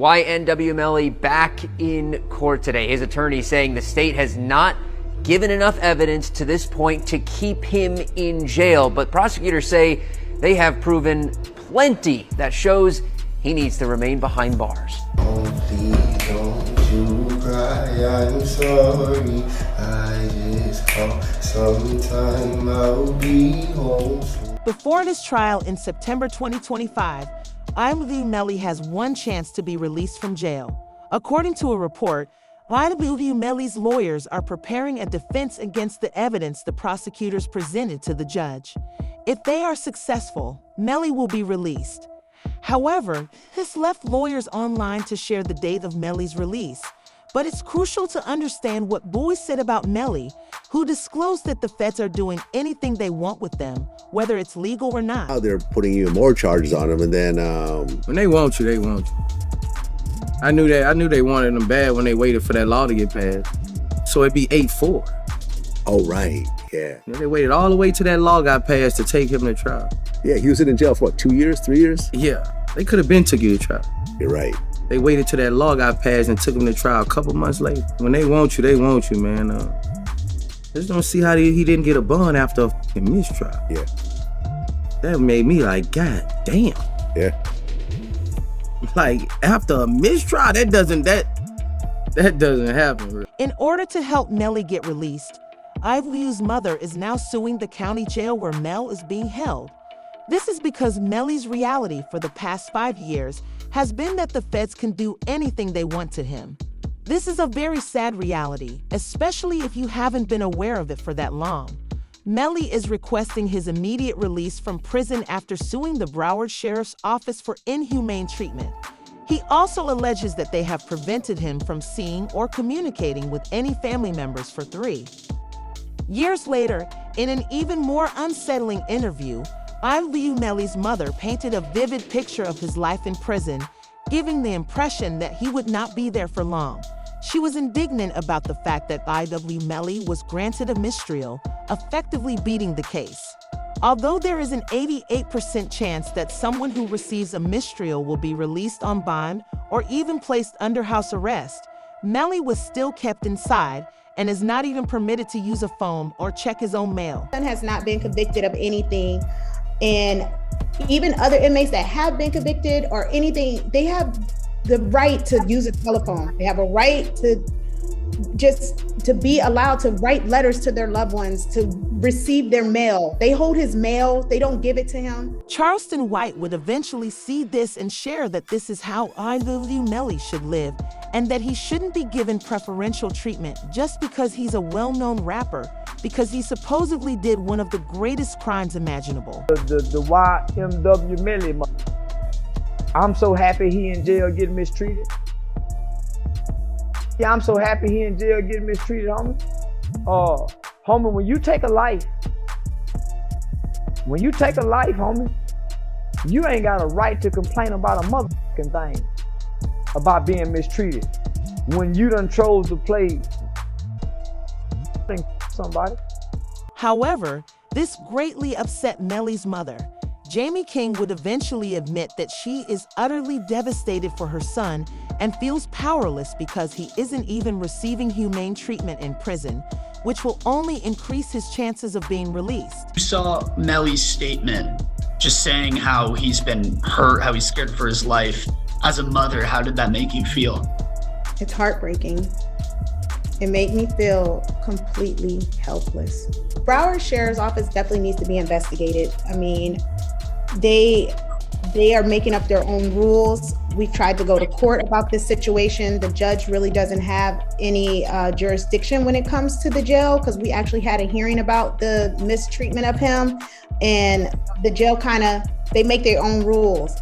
YNW Melly back in court today. His attorney saying the state has not given enough evidence to this point to keep him in jail, but prosecutors say they have proven plenty that shows he needs to remain behind bars. Oh, please don't you cry, I'm sorry, I just hope sometime I'll be home. Before this trial in September 2025, YNW Melly has one chance to be released from jail. According to a report, YNW Melly's lawyers are preparing a defense against the evidence the prosecutors presented to the judge. If they are successful, Melly will be released. However, this left lawyers online to share the date of Melly's release. But it's crucial to understand what boys said about Melly, who disclosed that the feds are doing anything they want with them, whether it's legal or not. Now they're putting even more charges on them, and then when they want you, they want you. I knew they wanted them bad when they waited for that law to get passed. So it'd be 8-4. Oh right, yeah. You know, they waited all the way till that law got passed to take him to trial. Yeah, he was in jail for what, 2 years, 3 years? Yeah, they could have been took you to trial. You're right. They waited till that law got passed and took him to trial a couple months later. When they want you, man. Just don't see how he didn't get a bond after a fucking mistrial. Yeah. That made me like, God damn. Yeah. Like, after a mistrial, that doesn't happen. In order to help Melly get released, YNW's mother is now suing the county jail where Mel is being held. This is because Melly's reality for the past 5 years has been that the feds can do anything they want to him. This is a very sad reality, especially if you haven't been aware of it for that long. Melly is requesting his immediate release from prison after suing the Broward Sheriff's Office for inhumane treatment. He also alleges that they have prevented him from seeing or communicating with any family members for 3 years later. In an even more unsettling interview, YNW Melly's mother painted a vivid picture of his life in prison, giving the impression that he would not be there for long. She was indignant about the fact that YNW Melly was granted a mistrial, effectively beating the case. Although there is an 88% chance that someone who receives a mistrial will be released on bond or even placed under house arrest, Melly was still kept inside and is not even permitted to use a phone or check his own mail. Has not been convicted of anything. And even other inmates that have been convicted or anything, they have the right to use a telephone. They have a right to be allowed to write letters to their loved ones, to receive their mail. They hold his mail, they don't give it to him. Charleston White would eventually see this and share that this is how YNW Melly should live, and that he shouldn't be given preferential treatment just because he's a well-known rapper, because he supposedly did one of the greatest crimes imaginable. The YNW Melly, I'm so happy he in jail getting mistreated. Yeah, I'm so happy he in jail getting mistreated, homie. Homie, when you take a life, homie, you ain't got a right to complain about a motherfucking thing about being mistreated. When you done chose to play somebody. However, this greatly upset Melly's mother. Jamie King would eventually admit that she is utterly devastated for her son and feels powerless because he isn't even receiving humane treatment in prison, which will only increase his chances of being released. You saw Melly's statement just saying how he's been hurt, how he's scared for his life. As a mother, how did that make you feel? It's heartbreaking. It made me feel completely helpless. Broward Sheriff's Office definitely needs to be investigated. I mean, they are making up their own rules. We've tried to go to court about this situation. The judge really doesn't have any jurisdiction when it comes to the jail, because we actually had a hearing about the mistreatment of him, and the jail they make their own rules.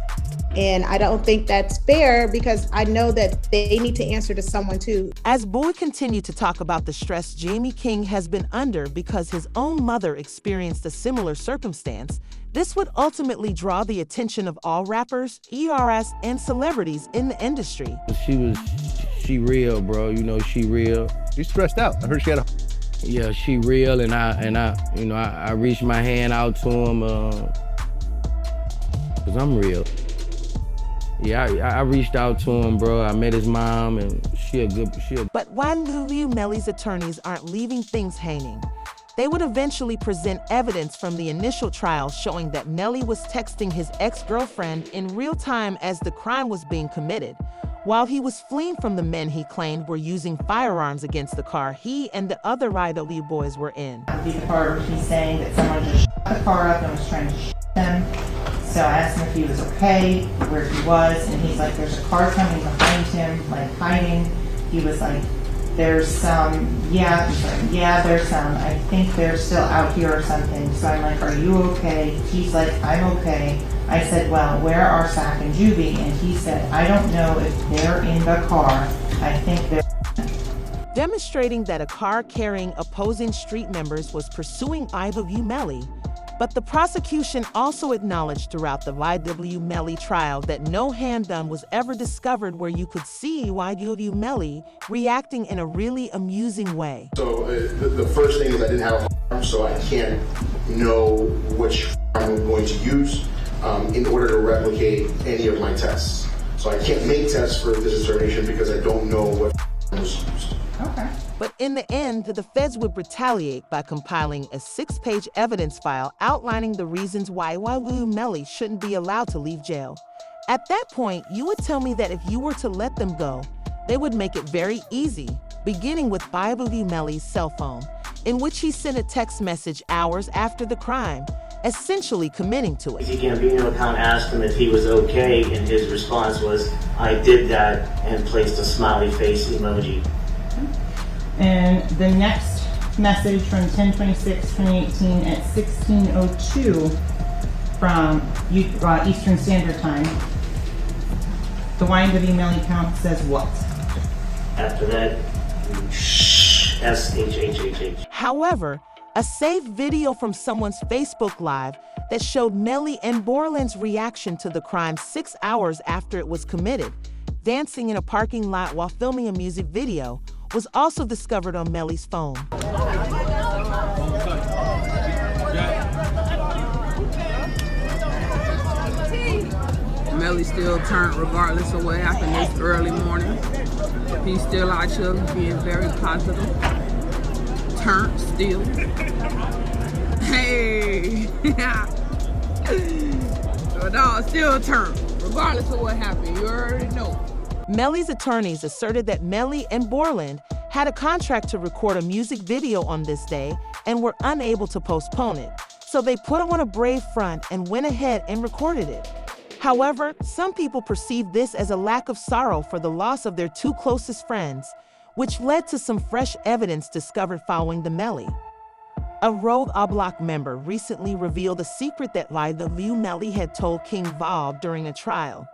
And I don't think that's fair, because I know that they need to answer to someone too. As Boyd continued to talk about the stress Jamie King has been under because his own mother experienced a similar circumstance, this would ultimately draw the attention of all rappers, ERS, and celebrities in the industry. She real, bro. You know, she real. She's stressed out. I heard she had Yeah, she real, and I reached my hand out to him, cause I'm real. Yeah, I reached out to him, bro. I met his mom, and But YNW Melly's attorneys aren't leaving things hanging. They would eventually present evidence from the initial trial showing that Melly was texting his ex-girlfriend in real time as the crime was being committed, while he was fleeing from the men he claimed were using firearms against the car he and the other YNW boys were in. The part where he's saying that someone just shot the car up and was trying to shoot him. So I asked him if he was okay, where he was, and he's like, there's a car coming behind him, like hiding. He was like, there's some, yeah, he's like, yeah, there's some, I think they're still out here or something. So I'm like, are you okay? He's like, I'm okay. I said, well, where are Sack and Juvie? And he said, I don't know if they're in the car. I think they're... Demonstrating that a car carrying opposing street members was pursuing YNW Melly. But the prosecution also acknowledged throughout the YNW Melly trial that no handgun was ever discovered where you could see YNW Melly reacting in a really amusing way. So the first thing is I didn't have a firearm, so I can't know which firearm I'm going to use in order to replicate any of my tests. So I can't make tests for this determination because I don't know what firearm was used. Okay. But in the end, the feds would retaliate by compiling a 6-page evidence file outlining the reasons why YNW Melly shouldn't be allowed to leave jail. At that point, you would tell me that if you were to let them go, they would make it very easy, beginning with YNW Melly's cell phone, in which he sent a text message hours after the crime, essentially committing to it. The Gambino account asked him if he was okay, and his response was, I did that, and placed a smiley face emoji. And the next message from 10/26/2018 at 16:02 from Eastern Standard Time. The YNW Melly account says what? After that, SHHHH. However, a saved video from someone's Facebook Live that showed Melly and Borland's reaction to the crime 6 hours after it was committed, dancing in a parking lot while filming a music video, was also discovered on Melly's phone. Melly still turned regardless of what happened this early morning. He's still out here being very positive. Turned still. Hey! The dog still turned, regardless of what happened. You already know. Melly's attorneys asserted that Melly and Borland had a contract to record a music video on this day and were unable to postpone it. So they put on a brave front and went ahead and recorded it. However, some people perceived this as a lack of sorrow for the loss of their two closest friends, which led to some fresh evidence discovered following the Melly. A Rogue Oblak member recently revealed a secret that YNW Melly had told King Val during a trial.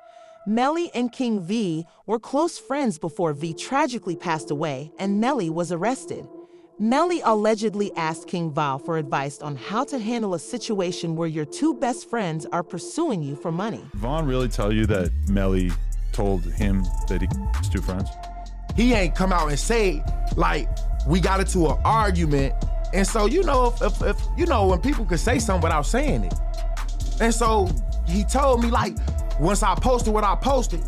Melly and King V were close friends before V tragically passed away and Melly was arrested. Melly allegedly asked King Val for advice on how to handle a situation where your two best friends are pursuing you for money. Vaughn really tell you that Melly told him that he was two friends? He ain't come out and say, like, we got into an argument. And so, you know, if you know, when people could say something without saying it. And so he told me, like, once I posted what I posted,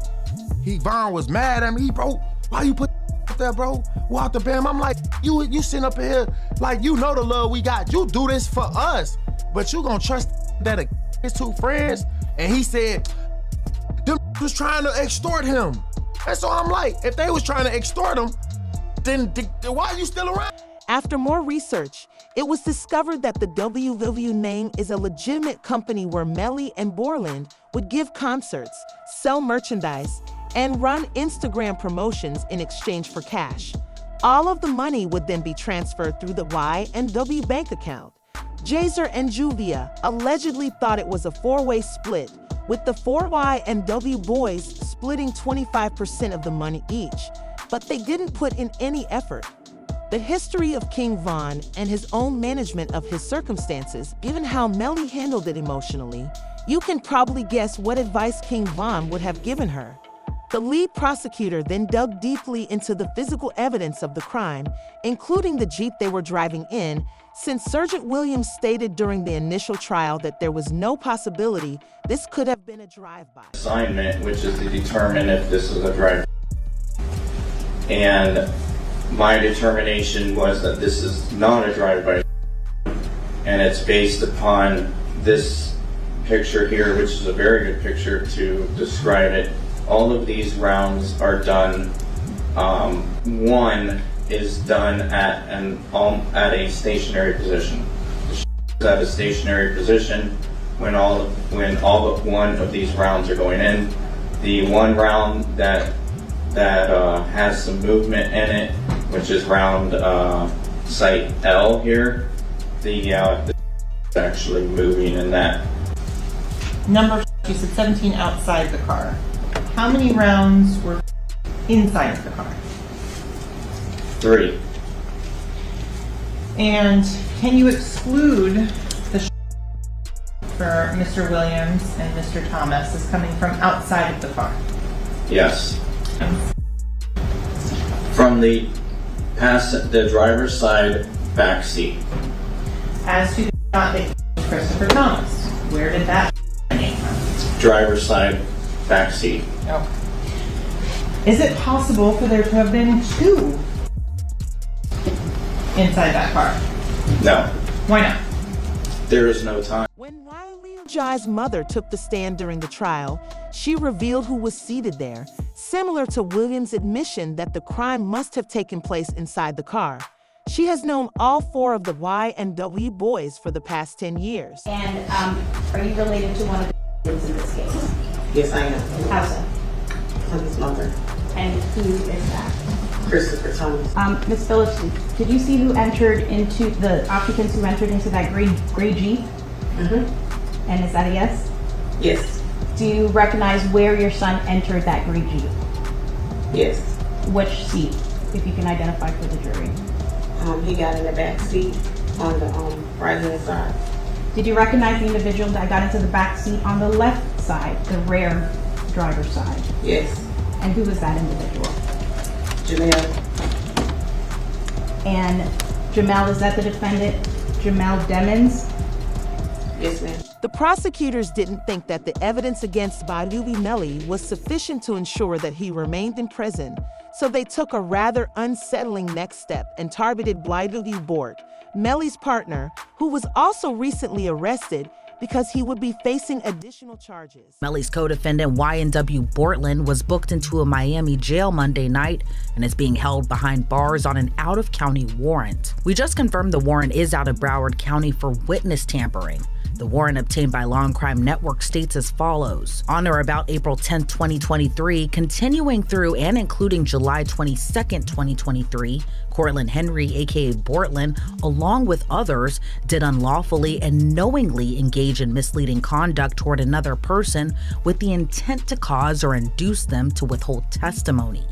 Vaughn was mad at me. Bro, why you put up there, bro? Walk the bam. I'm like, you sitting up here, like, you know the love we got. You do this for us, but you gonna trust that his two friends? And he said, them was trying to extort him. And so I'm like, if they was trying to extort him, then why are you still around? After more research, it was discovered that the YNW name is a legitimate company where Melly and Borland would give concerts, sell merchandise, and run Instagram promotions in exchange for cash. All of the money would then be transferred through the YNW bank account. Jazer and Juvia allegedly thought it was a four-way split, with the 4 YNW boys splitting 25% of the money each, but they didn't put in any effort. The history of King Von and his own management of his circumstances, given how Melly handled it emotionally, you can probably guess what advice King Von would have given her. The lead prosecutor then dug deeply into the physical evidence of the crime, including the Jeep they were driving in, since Sergeant Williams stated during the initial trial that there was no possibility this could have been a drive-by. Assignment, which is to determine if this is a drive. And my determination was that this is not a drive-by, and it's based upon this picture here, which is a very good picture to describe it. All of these rounds are done. One is done at a stationary position. The at a stationary position when all but one of these rounds are going in. The one round that has some movement in it, which is round site L here, the actually moving in that. Number, you said 17 outside the car. How many rounds were inside the car? 3. And can you exclude the for Mr. Williams and Mr. Thomas as coming from outside of the car? Yes. From the driver's side back seat. As to the shot that killed Christopher Thomas, where did that come from? Driver's side back seat. Oh. Is it possible for there to have been 2 inside that car? No. Why not? There is no time. When Riley Jai's mother took the stand during the trial, she revealed who was seated there, similar to Williams' admission that the crime must have taken place inside the car. She has known all 4 of the YNW boys for the past 10 years. And are you related to one of the kids in this case? Yes, I am. How so? I'm his mother. And who is that? Christopher Thomas. Ms. Phillips, did you see who entered into the occupants who entered into that gray Jeep? Mm-hmm. And is that a yes? Yes. Do you recognize where your son entered that gray Jeep? Yes. Which seat, if you can identify for the jury? He got in the back seat on the right hand side. Did you recognize the individual that got into the back seat on the left side, the rear driver's side? Yes. And who was that individual? Jamel. And Jamel, is that the defendant, Jamel Demons? Yes, ma'am. The prosecutors didn't think that the evidence against YNW Melly was sufficient to ensure that he remained in prison, so they took a rather unsettling next step and targeted YNW Bort, Melly's partner, who was also recently arrested because he would be facing additional charges. Melly's co-defendant YNW Bortland was booked into a Miami jail Monday night and is being held behind bars on an out-of-county warrant. We just confirmed the warrant is out of Broward County for witness tampering. The warrant obtained by Law and Crime Network states as follows. On or about April 10, 2023, continuing through and including July 22, 2023, Cortland Henry, aka Bortland, along with others, did unlawfully and knowingly engage in misleading conduct toward another person with the intent to cause or induce them to withhold testimony.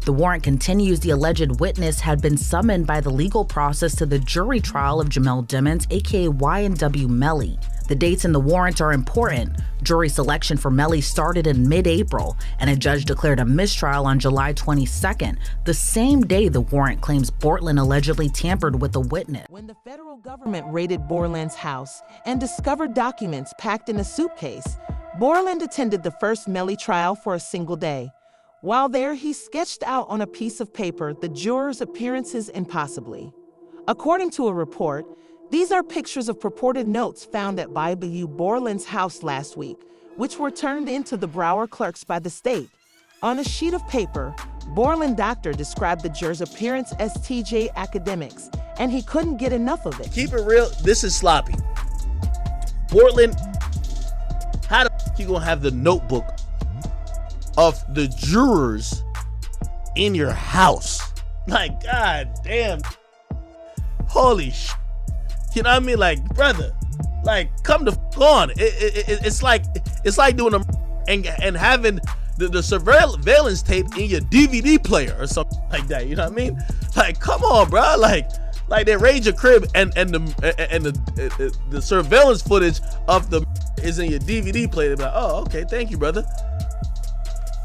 The warrant continues the alleged witness had been summoned by the legal process to the jury trial of Jamel Demons, aka YNW Melly. The dates in the warrant are important. Jury selection for Melly started in mid-April, and a judge declared a mistrial on July 22nd, the same day the warrant claims Bortland allegedly tampered with the witness. When the federal government raided Borland's house and discovered documents packed in a suitcase, Borland attended the first Melly trial for a single day. While there, he sketched out on a piece of paper the jurors' appearances and possibly. According to a report, these are pictures of purported notes found at YNW Borland's house last week, which were turned into the Broward clerks by the state. On a sheet of paper, Borland Doctor described the jurors' appearance as TJ academics, and he couldn't get enough of it. Keep it real, this is sloppy. Borland, how the f you gonna have the notebook of the jurors in your house? Like, god damn. Holy sh. You know what I mean? Like, brother, like, come the f on. It's like doing a and having the surveillance tape in your DVD player or something like that. You know what I mean? Like, come on, bro. Like they raid your crib and the surveillance footage of the is in your DVD player. Like, oh, okay, thank you, brother.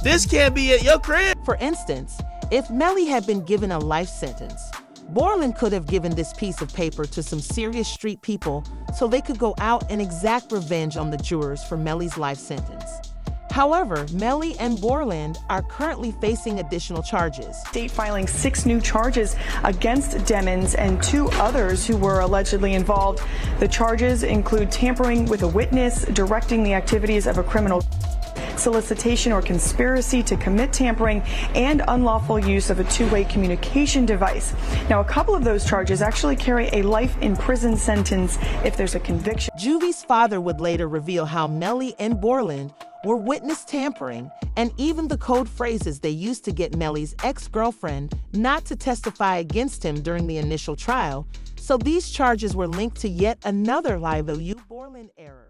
This can't be at your crib. For instance, if Melly had been given a life sentence, Borland could have given this piece of paper to some serious street people so they could go out and exact revenge on the jurors for Melly's life sentence. However, Melly and Borland are currently facing additional charges. State filing 6 new charges against Demmons and 2 others who were allegedly involved. The charges include tampering with a witness, directing the activities of a criminal, solicitation or conspiracy to commit tampering, and unlawful use of a two-way communication device. Now, a couple of those charges actually carry a life in prison sentence if there's a conviction. Juvie's father would later reveal how Melly and Borland were witness tampering, and even the code phrases they used to get Melly's ex-girlfriend not to testify against him during the initial trial. So these charges were linked to yet another YNW Borland error.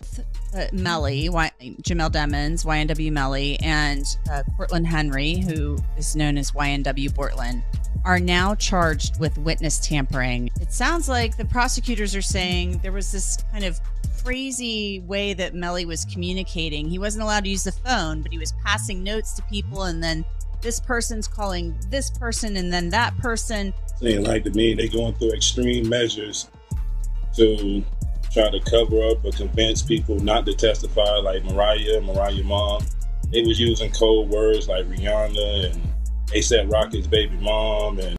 Melly, Jamel Demmons, YNW Melly, and Portland Henry, who is known as YNW Portland, are now charged with witness tampering. It sounds like the prosecutors are saying there was this kind of crazy way that Melly was communicating. He wasn't allowed to use the phone, but he was passing notes to people, and then this person's calling this person and then that person. Saying like to me, they're going through extreme measures to try to cover up or convince people not to testify, like Mariah mom. They was using code words like Rihanna, and they said Rocket's baby mom, and